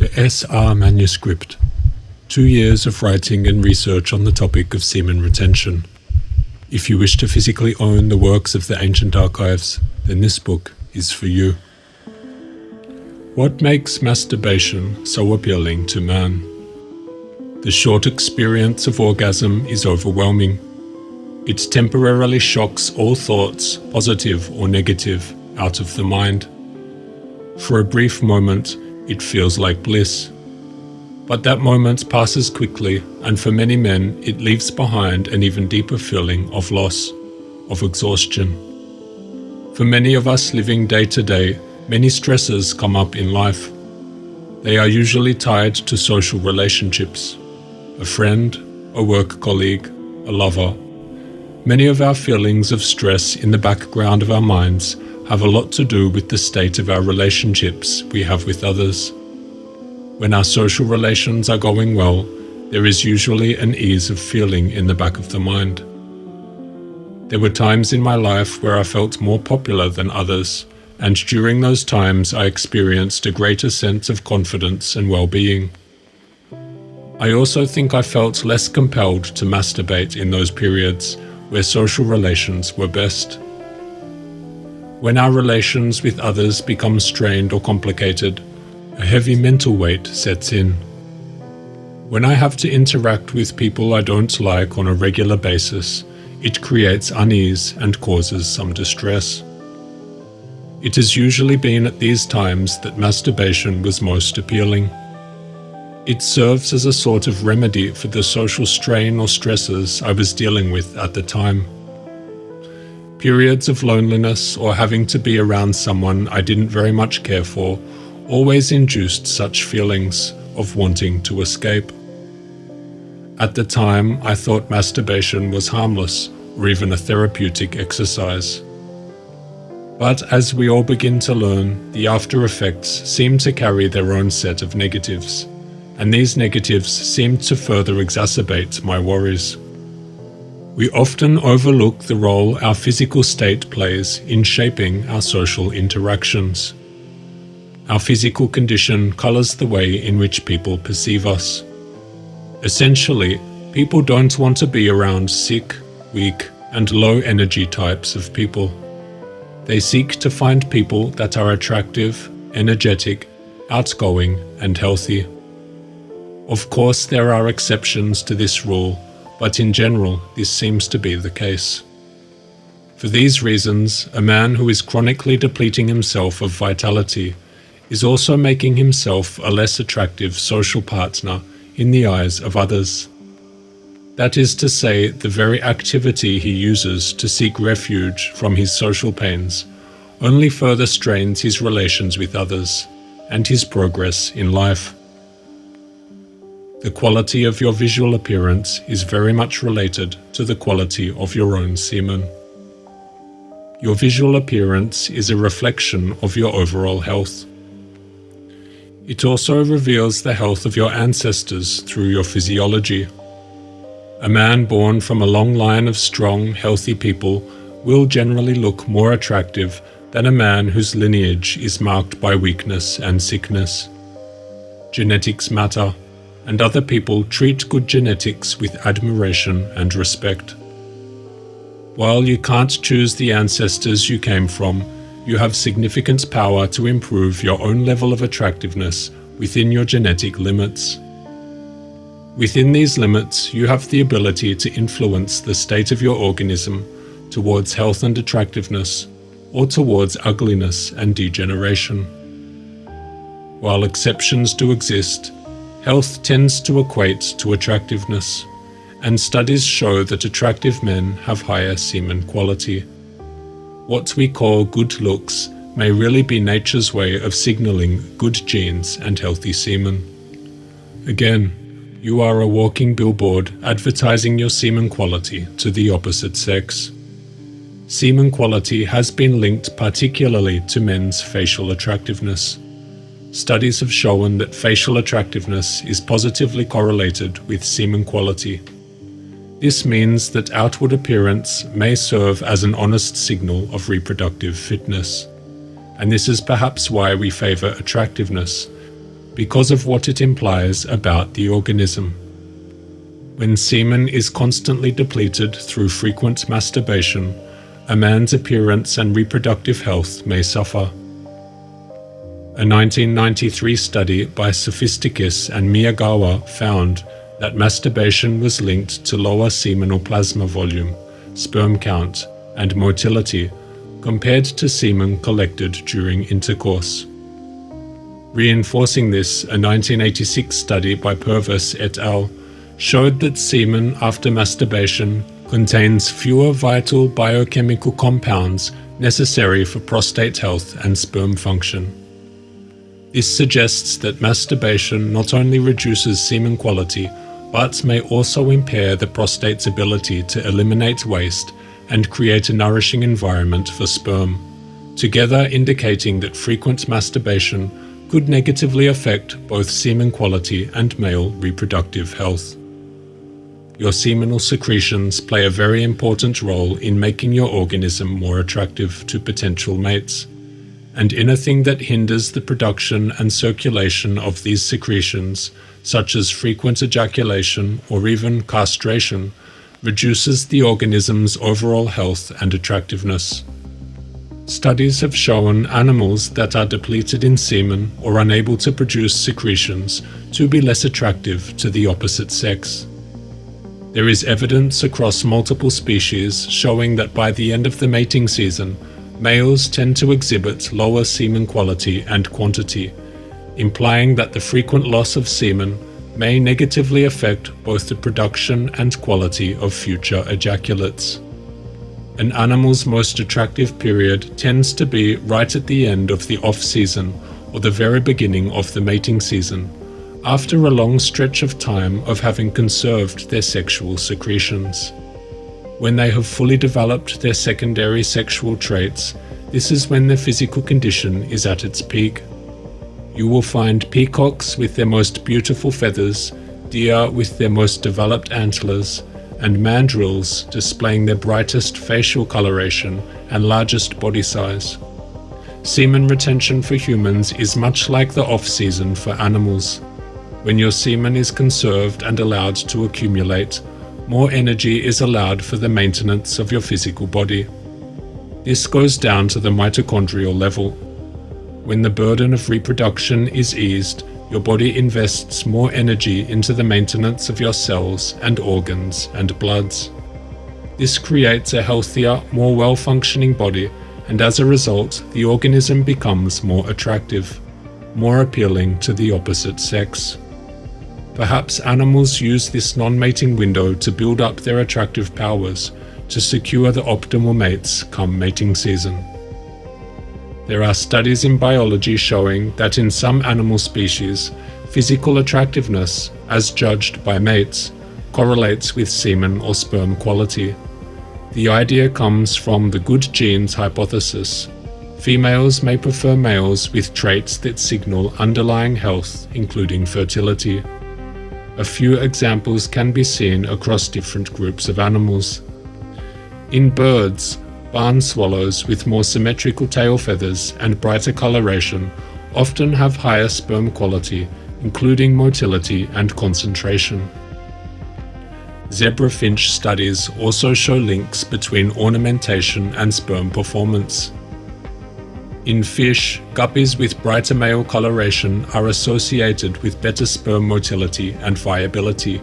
The SR manuscript. 2 years of writing and research on the topic of semen retention. If you wish to physically own the works of the ancient archives, then this book is for you. What makes masturbation so appealing to man? The short experience of orgasm is overwhelming. It temporarily shocks all thoughts, positive or negative, out of the mind. For a brief moment, it feels like bliss. But that moment passes quickly, and for many men, it leaves behind an even deeper feeling of loss, of exhaustion. For many of us living day to day, many stresses come up in life. They are usually tied to social relationships. A friend, a work colleague, a lover. Many of our feelings of stress in the background of our minds have a lot to do with the state of our relationships we have with others. When our social relations are going well, there is usually an ease of feeling in the back of the mind. There were times in my life where I felt more popular than others, and during those times I experienced a greater sense of confidence and well-being. I also think I felt less compelled to masturbate in those periods where social relations were best. When our relations with others become strained or complicated, a heavy mental weight sets in. When I have to interact with people I don't like on a regular basis, it creates unease and causes some distress. It has usually been at these times that masturbation was most appealing. It serves as a sort of remedy for the social strain or stresses I was dealing with at the time. Periods of loneliness or having to be around someone I didn't very much care for always induced such feelings of wanting to escape. At the time, I thought masturbation was harmless or even a therapeutic exercise. But as we all begin to learn, the after effects seem to carry their own set of negatives, and these negatives seem to further exacerbate my worries. We often overlook the role our physical state plays in shaping our social interactions. Our physical condition colors the way in which people perceive us. Essentially, people don't want to be around sick, weak, and low-energy types of people. They seek to find people that are attractive, energetic, outgoing, and healthy. Of course, there are exceptions to this rule, but in general, this seems to be the case. For these reasons, a man who is chronically depleting himself of vitality is also making himself a less attractive social partner in the eyes of others. That is to say, the very activity he uses to seek refuge from his social pains only further strains his relations with others and his progress in life. The quality of your visual appearance is very much related to the quality of your own semen. Your visual appearance is a reflection of your overall health. It also reveals the health of your ancestors through your physiology. A man born from a long line of strong, healthy people will generally look more attractive than a man whose lineage is marked by weakness and sickness. Genetics matter, and other people treat good genetics with admiration and respect. While you can't choose the ancestors you came from, you have significant power to improve your own level of attractiveness within your genetic limits. Within these limits, you have the ability to influence the state of your organism towards health and attractiveness, or towards ugliness and degeneration. While exceptions do exist, health tends to equate to attractiveness, and studies show that attractive men have higher semen quality. What we call good looks may really be nature's way of signaling good genes and healthy semen. Again, you are a walking billboard advertising your semen quality to the opposite sex. Semen quality has been linked particularly to men's facial attractiveness. Studies have shown that facial attractiveness is positively correlated with semen quality. This means that outward appearance may serve as an honest signal of reproductive fitness, and this is perhaps why we favor attractiveness, because of what it implies about the organism. When semen is constantly depleted through frequent masturbation, a man's appearance and reproductive health may suffer. A 1993 study by Sophistikis and Miyagawa found that masturbation was linked to lower seminal plasma volume, sperm count, and motility compared to semen collected during intercourse. Reinforcing this, a 1986 study by Purvis et al. Showed that semen after masturbation contains fewer vital biochemical compounds necessary for prostate health and sperm function. This suggests that masturbation not only reduces semen quality, but may also impair the prostate's ability to eliminate waste and create a nourishing environment for sperm, together indicating that frequent masturbation could negatively affect both semen quality and male reproductive health. Your seminal secretions play a very important role in making your organism more attractive to potential mates, and anything that hinders the production and circulation of these secretions, such as frequent ejaculation or even castration, reduces the organism's overall health and attractiveness. Studies have shown animals that are depleted in semen or unable to produce secretions to be less attractive to the opposite sex. There is evidence across multiple species showing that by the end of the mating season, males tend to exhibit lower semen quality and quantity, implying that the frequent loss of semen may negatively affect both the production and quality of future ejaculates. An animal's most attractive period tends to be right at the end of the off-season or the very beginning of the mating season, after a long stretch of time of having conserved their sexual secretions. When they have fully developed their secondary sexual traits, this is when their physical condition is at its peak. You will find peacocks with their most beautiful feathers, deer with their most developed antlers, and mandrills displaying their brightest facial coloration and largest body size. Semen retention for humans is much like the off-season for animals. When your semen is conserved and allowed to accumulate, more energy is allowed for the maintenance of your physical body. This goes down to the mitochondrial level. When the burden of reproduction is eased, your body invests more energy into the maintenance of your cells and organs and bloods. This creates a healthier, more well-functioning body, and as a result, the organism becomes more attractive, more appealing to the opposite sex. Perhaps animals use this non-mating window to build up their attractive powers to secure the optimal mates come mating season. There are studies in biology showing that in some animal species, physical attractiveness, as judged by mates, correlates with semen or sperm quality. The idea comes from the good genes hypothesis. Females may prefer males with traits that signal underlying health, including fertility. A few examples can be seen across different groups of animals. In birds, barn swallows with more symmetrical tail feathers and brighter coloration often have higher sperm quality, including motility and concentration. Zebrafinch studies also show links between ornamentation and sperm performance. In fish, guppies with brighter male coloration are associated with better sperm motility and viability,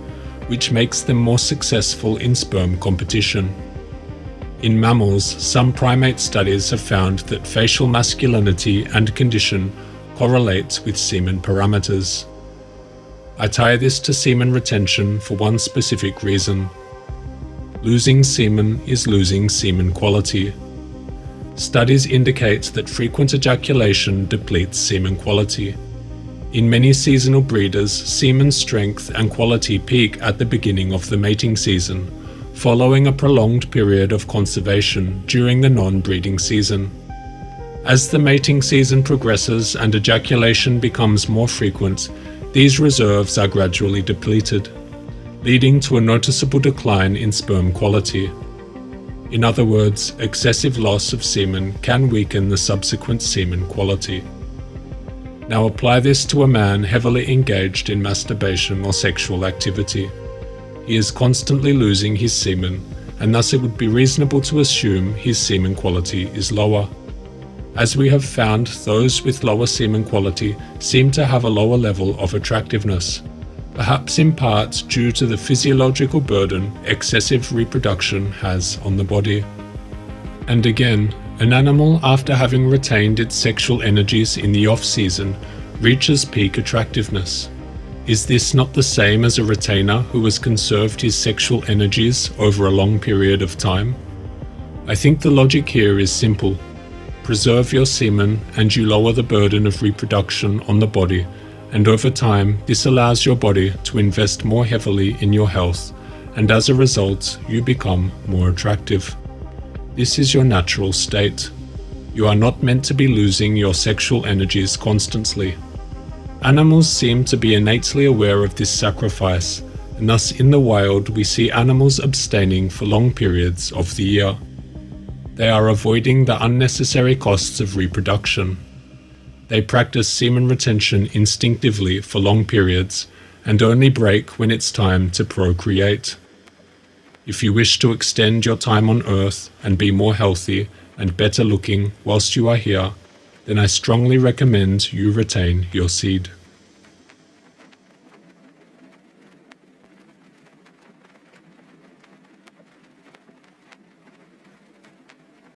which makes them more successful in sperm competition. In mammals, some primate studies have found that facial masculinity and condition correlate with semen parameters. I tie this to semen retention for one specific reason. Losing semen is losing semen quality. Studies indicate that frequent ejaculation depletes semen quality. In many seasonal breeders, semen strength and quality peak at the beginning of the mating season, following a prolonged period of conservation during the non-breeding season. As the mating season progresses and ejaculation becomes more frequent, these reserves are gradually depleted, leading to a noticeable decline in sperm quality. In other words, excessive loss of semen can weaken the subsequent semen quality. Now apply this to a man heavily engaged in masturbation or sexual activity. He is constantly losing his semen, and thus it would be reasonable to assume his semen quality is lower. As we have found, those with lower semen quality seem to have a lower level of attractiveness, perhaps in part due to the physiological burden excessive reproduction has on the body. And again, an animal, after having retained its sexual energies in the off-season, reaches peak attractiveness. Is this not the same as a retainer who has conserved his sexual energies over a long period of time? I think the logic here is simple. Preserve your semen and you lower the burden of reproduction on the body, and over time this allows your body to invest more heavily in your health, and as a result you become more attractive. This is your natural state. You are not meant to be losing your sexual energies constantly. Animals seem to be innately aware of this sacrifice, and thus in the wild we see animals abstaining for long periods of the year. They are avoiding the unnecessary costs of reproduction. They practice semen retention instinctively for long periods and only break when it's time to procreate. If you wish to extend your time on Earth and be more healthy and better looking whilst you are here, then I strongly recommend you retain your seed.